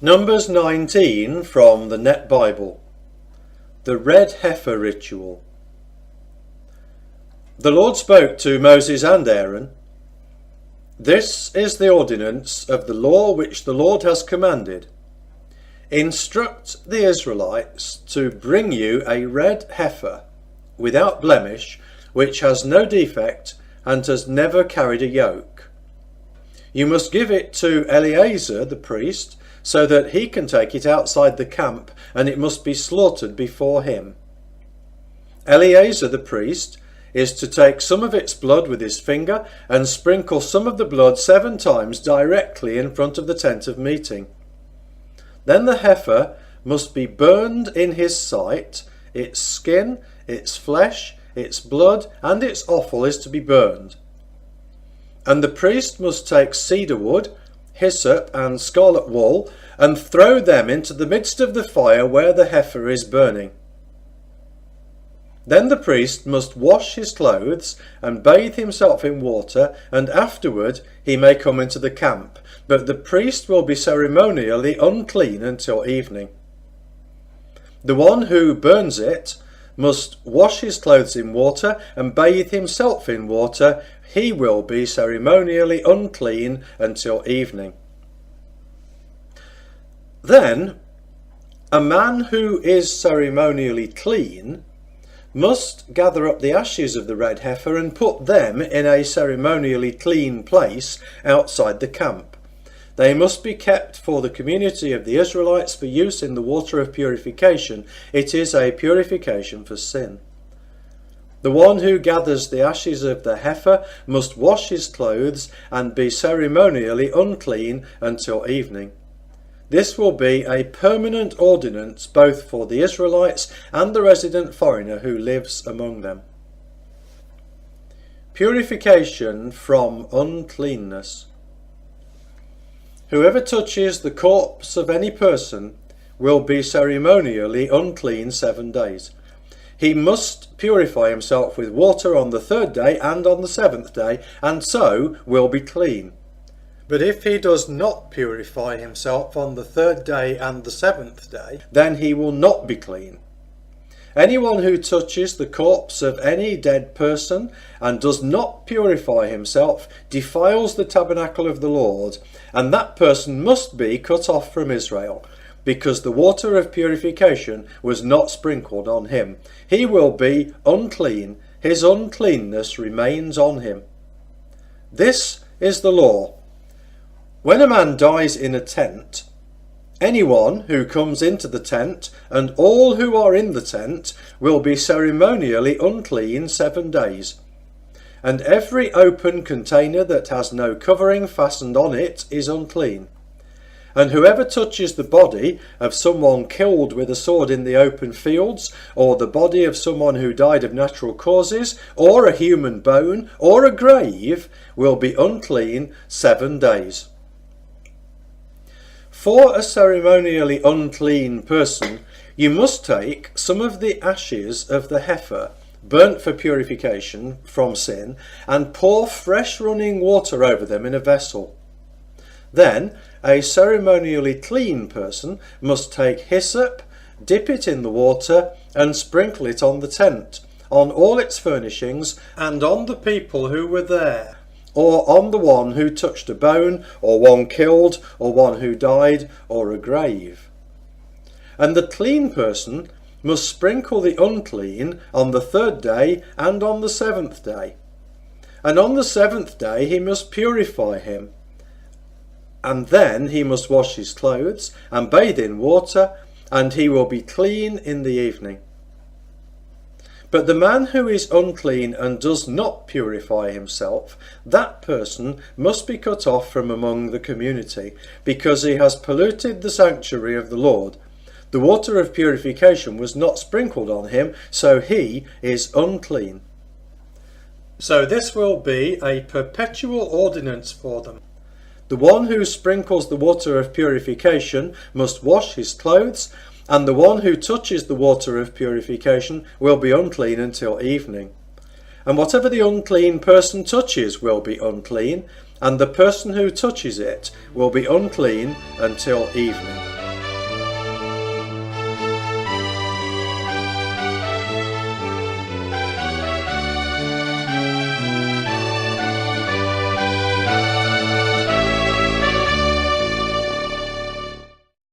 Numbers 19 from the Net Bible. The Red Heifer Ritual. The Lord spoke to Moses and Aaron. This is the ordinance of the law which the Lord has commanded. Instruct the Israelites to bring you a red heifer without blemish, which has no defect and has never carried a yoke. You must give it to Eleazar the priest, so that he can take it outside the camp, and it must be slaughtered before him. Eleazar the priest is to take some of its blood with his finger and sprinkle some of the blood 7 times directly in front of the tent of meeting. Then the heifer must be burned in his sight. Its skin, its flesh, its blood and its offal is to be burned. And the priest must take cedar wood, hyssop and scarlet wool, and throw them into the midst of the fire where the heifer is burning. Then the priest must wash his clothes and bathe himself in water, and afterward he may come into the camp, but the priest will be ceremonially unclean until evening. The one who burns it must wash his clothes in water and bathe himself in water. He will be ceremonially unclean until evening. Then a man who is ceremonially clean must gather up the ashes of the red heifer and put them in a ceremonially clean place outside the camp. They must be kept for the community of the Israelites for use in the water of purification. It is a purification for sin. The one who gathers the ashes of the heifer must wash his clothes and be ceremonially unclean until evening. This will be a permanent ordinance both for the Israelites and the resident foreigner who lives among them. Purification from uncleanness. Whoever touches the corpse of any person will be ceremonially unclean 7 days. He must purify himself with water on the 3rd day and on the 7th day, and so will be clean. But if he does not purify himself on the 3rd day and the 7th day, then he will not be clean. Anyone who touches the corpse of any dead person and does not purify himself defiles the tabernacle of the Lord, and that person must be cut off from Israel, because the water of purification was not sprinkled on him. He will be unclean. His uncleanness remains on him. This is the law. When a man dies in a tent, anyone who comes into the tent and all who are in the tent will be ceremonially unclean 7 days. And every open container that has no covering fastened on it is unclean. And whoever touches the body of someone killed with a sword in the open fields, or the body of someone who died of natural causes, or a human bone, or a grave, will be unclean 7 days. For a ceremonially unclean person, you must take some of the ashes of the heifer, burnt for purification from sin, and pour fresh running water over them in a vessel. Then a ceremonially clean person must take hyssop, dip it in the water, and sprinkle it on the tent, on all its furnishings, and on the people who were there, or on the one who touched a bone, or one killed, or one who died, or a grave. And the clean person must sprinkle the unclean on the 3rd day and on the 7th day. And on the 7th day he must purify him. And then he must wash his clothes and bathe in water, and he will be clean in the evening. But the man who is unclean and does not purify himself, that person must be cut off from among the community, because he has polluted the sanctuary of the Lord. The water of purification was not sprinkled on him, so he is unclean. So this will be a perpetual ordinance for them. The one who sprinkles the water of purification must wash his clothes, and the one who touches the water of purification will be unclean until evening. And whatever the unclean person touches will be unclean, and the person who touches it will be unclean until evening.